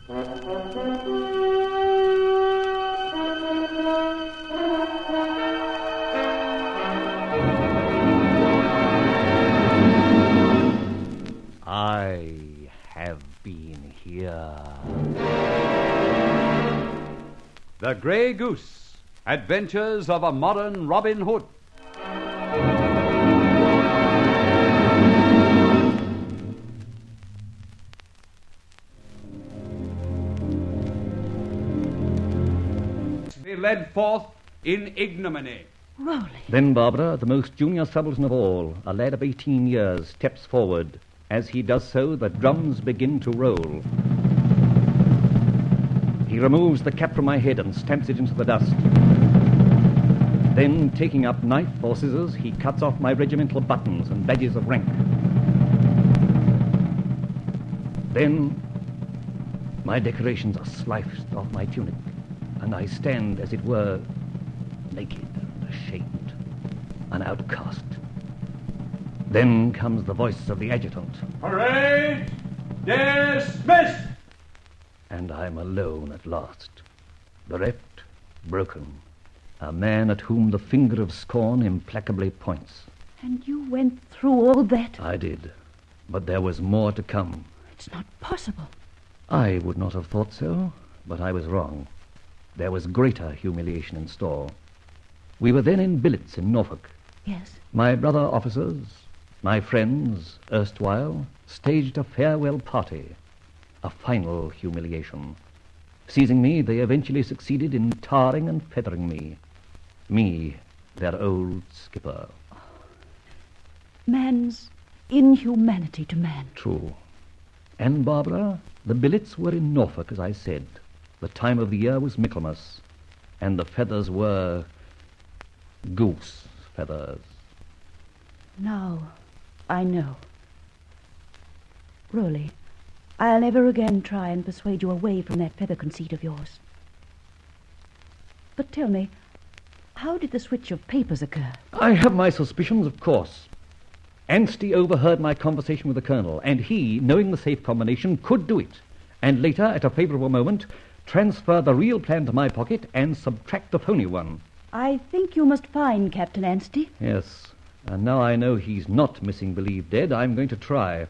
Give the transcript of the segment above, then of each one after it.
I have been here. The Grey Goose, Adventures of a Modern Robin Hood. Be led forth in ignominy. Rolling. Then, Barbara, the most junior subaltern of all, a lad of 18 years, steps forward. As he does so, the drums begin to roll. He removes the cap from my head and stamps it into the dust. Then, taking up knife or scissors, he cuts off my regimental buttons and badges of rank. Then, my decorations are sliced off my tunic, and I stand, as it were, naked and ashamed, an outcast. Then comes the voice of the adjutant. Parade dismissed! And I'm alone at last, bereft, broken, a man at whom the finger of scorn implacably points. And you went through all that? I did, but there was more to come. It's not possible. I would not have thought so, but I was wrong. There was greater humiliation in store. We were then in billets in Norfolk. Yes. My brother officers, my friends, erstwhile, staged a farewell party, a final humiliation. Seizing me, they eventually succeeded in tarring and feathering me. Me, their old skipper. Man's inhumanity to man. True. And, Barbara, the billets were in Norfolk, as I said. The time of the year was Michaelmas, and the feathers were goose feathers. Now, I know. Rolly, I'll never again try and persuade you away from that feather conceit of yours. But tell me, how did the switch of papers occur? I have my suspicions, of course. Anstey overheard my conversation with the colonel, and he, knowing the safe combination, could do it. And later, at a favorable moment, transfer the real plan to my pocket and subtract the phony one. I think you must find Captain Anstey. Yes, and now I know he's not missing believed dead, I'm going to try.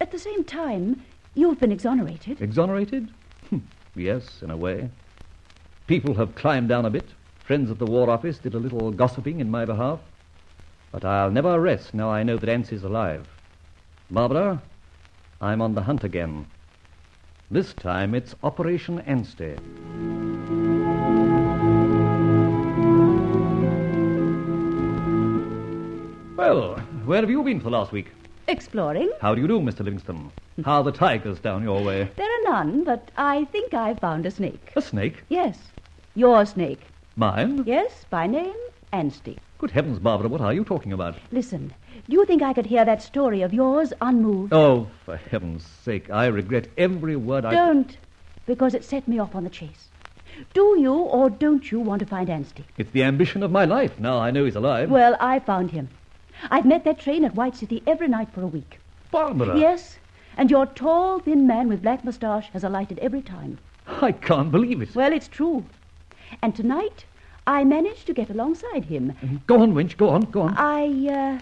At the same time, you've been exonerated. Exonerated? Yes, in a way. People have climbed down a bit. Friends at the War Office did a little gossiping in my behalf. But I'll never rest now I know that Anstey's alive. Barbara, I'm on the hunt again. This time it's Operation Anstey. Well, where have you been for the last week? Exploring. How do you do, Mr. Livingston? How are the tigers down your way? There are none, but I think I've found a snake. A snake? Yes, your snake. Mine? Yes, by name, Anstey. Good heavens, Barbara, what are you talking about? Listen, do you think I could hear that story of yours unmoved? Oh, for heaven's sake, I regret every word I... Don't, because it set me off on the chase. Do you or don't you want to find Anstey? It's the ambition of my life, now I know he's alive. Well, I found him. I've met that train at White City every night for a week. Barbara! Yes, and your tall, thin man with black moustache has alighted every time. I can't believe it. Well, it's true. And tonight, I managed to get alongside him. Go on, Winch, go on.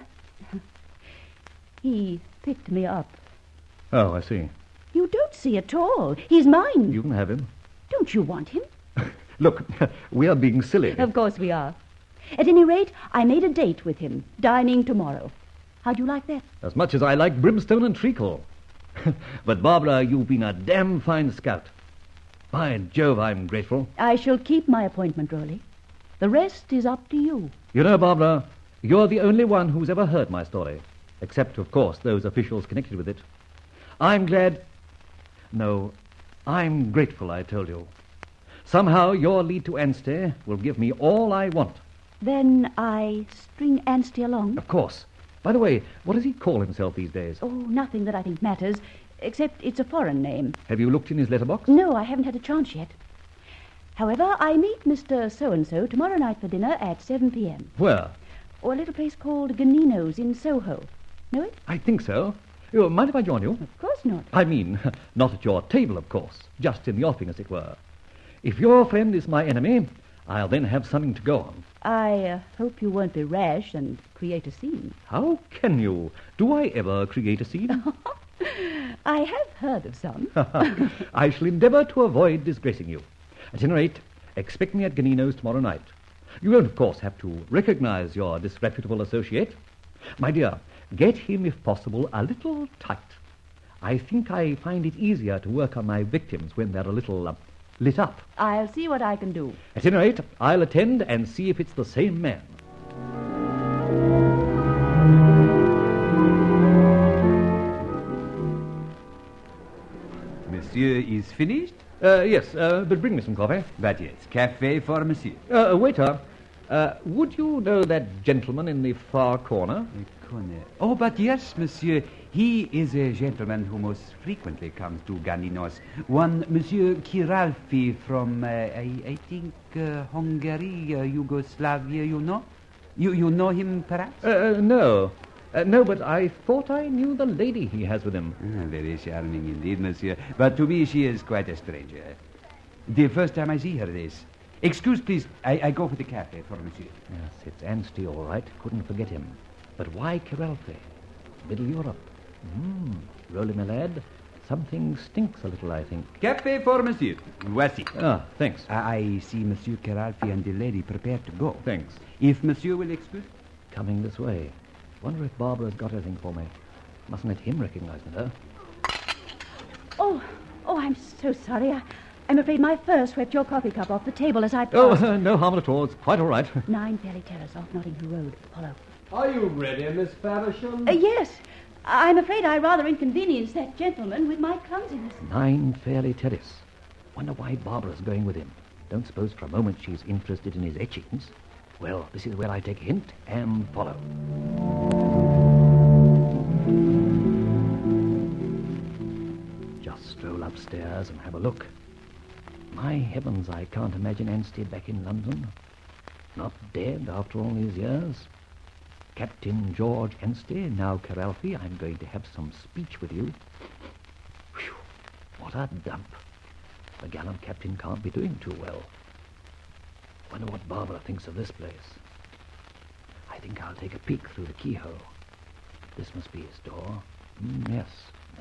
He picked me up. Oh, I see. You don't see at all. He's mine. You can have him. Don't you want him? Look, we are being silly. Of course we are. At any rate, I made a date with him, dining tomorrow. How'd you like that? As much as I like brimstone and treacle. But, Barbara, you've been a damn fine scout. By Jove, I'm grateful. I shall keep my appointment, Rolly. The rest is up to you. You know, Barbara, you're the only one who's ever heard my story. Except, of course, those officials connected with it. I'm glad... No, I'm grateful, I told you. Somehow your lead to Anstey will give me all I want. Then I string Anstey along? Of course. By the way, what does he call himself these days? Oh, nothing that I think matters, except it's a foreign name. Have you looked in his letterbox? No, I haven't had a chance yet. However, I meet Mr. So-and-so tomorrow night for dinner at 7 p.m. Where? Or a little place called Ganino's in Soho. Know it? I think so. Mind if I join you? Of course not. I mean, not at your table, of course, just in the offing, as it were. If your friend is my enemy, I'll then have something to go on. I hope you won't be rash and create a scene. How can you? Do I ever create a scene? I have heard of some. I shall endeavour to avoid disgracing you. At any rate, expect me at Ganino's tomorrow night. You won't, of course, have to recognize your disreputable associate. My dear, get him, if possible, a little tight. I think I find it easier to work on my victims when they're a little lit up. I'll see what I can do. At any rate, I'll attend and see if it's the same man. Monsieur is finished? Yes, but bring me some coffee. But yes, café for monsieur. Waiter, would you know that gentleman in the far corner? Oh, but yes, monsieur. He is a gentleman who most frequently comes to Ganino's. One Monsieur Kiralfi from, I think, Hungary, Yugoslavia, you know? You know him, perhaps? No. No, but I thought I knew the lady he has with him. Very charming indeed, monsieur. But to me, she is quite a stranger. The first time I see her is... Excuse, please. I go for the café for monsieur. Yes, it's Anstey, all right. Couldn't forget him. But why Kiralfi? Middle Europe. Rolling, my lad. Something stinks a little, I think. Café for monsieur. Voici. Ah, thanks. I see Monsieur Kiralfi and the lady prepared to go. Thanks. If monsieur will excuse... Coming this way. Wonder if Barbara's got anything for me. Mustn't let him recognize me, though. Oh, I'm so sorry. I'm afraid my fur swept your coffee cup off the table as I passed. Oh, no harm at all. It's quite all right. 9 Fairley Terrace off Notting Hill Road. Follow. Are you ready, Miss Faversham? Yes. I'm afraid I rather inconvenienced that gentleman with my clumsiness. 9 Fairley Terrace. Wonder why Barbara's going with him. Don't suppose for a moment she's interested in his etchings. Well, this is where I take a hint and follow. Just stroll upstairs and have a look. My heavens, I can't imagine Anstey back in London. Not dead after all these years. Captain George Anstey, now Kiralfi, I'm going to have some speech with you. Whew, what a dump. The gallant captain can't be doing too well. Wonder what Barbara thinks of this place. I think I'll take a peek through the keyhole. This must be his door. Yes,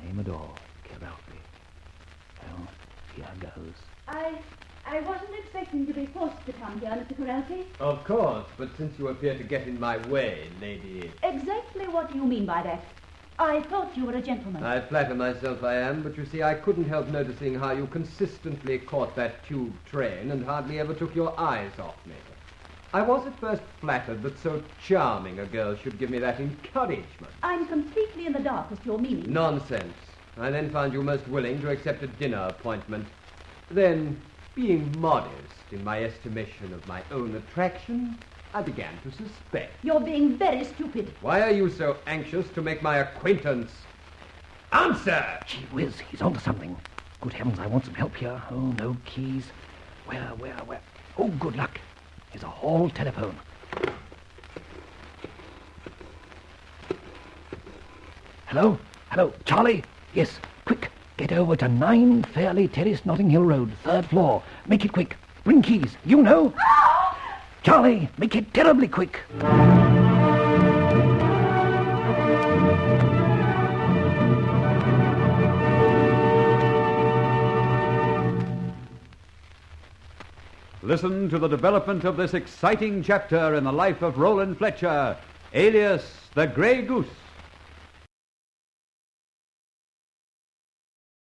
name and all, Kiralfi. Well, here goes. I wasn't expecting to be forced to come here, Mr. Kiralfi. Of course, but since you appear to get in my way, lady... Exactly what do you mean by that? I thought you were a gentleman. I flatter myself I am, but you see, I couldn't help noticing how you consistently caught that tube train and hardly ever took your eyes off me. I was at first flattered that so charming a girl should give me that encouragement. I'm completely in the dark as to your meaning. Nonsense. I then found you most willing to accept a dinner appointment. Then, being modest in my estimation of my own attraction, I began to suspect. You're being very stupid. Why are you so anxious to make my acquaintance? Answer! Gee whiz, he's onto something. Good heavens, I want some help here. Oh, no keys. Where? Oh, good luck. Here's a hall telephone. Hello? Charlie? Yes, quick. Get over to 9 Fairley Terrace, Notting Hill Road, 3rd floor. Make it quick. Bring keys. You know. Charlie, make it terribly quick. Listen to the development of this exciting chapter in the life of Rolland Fletcher, alias the Grey Goose.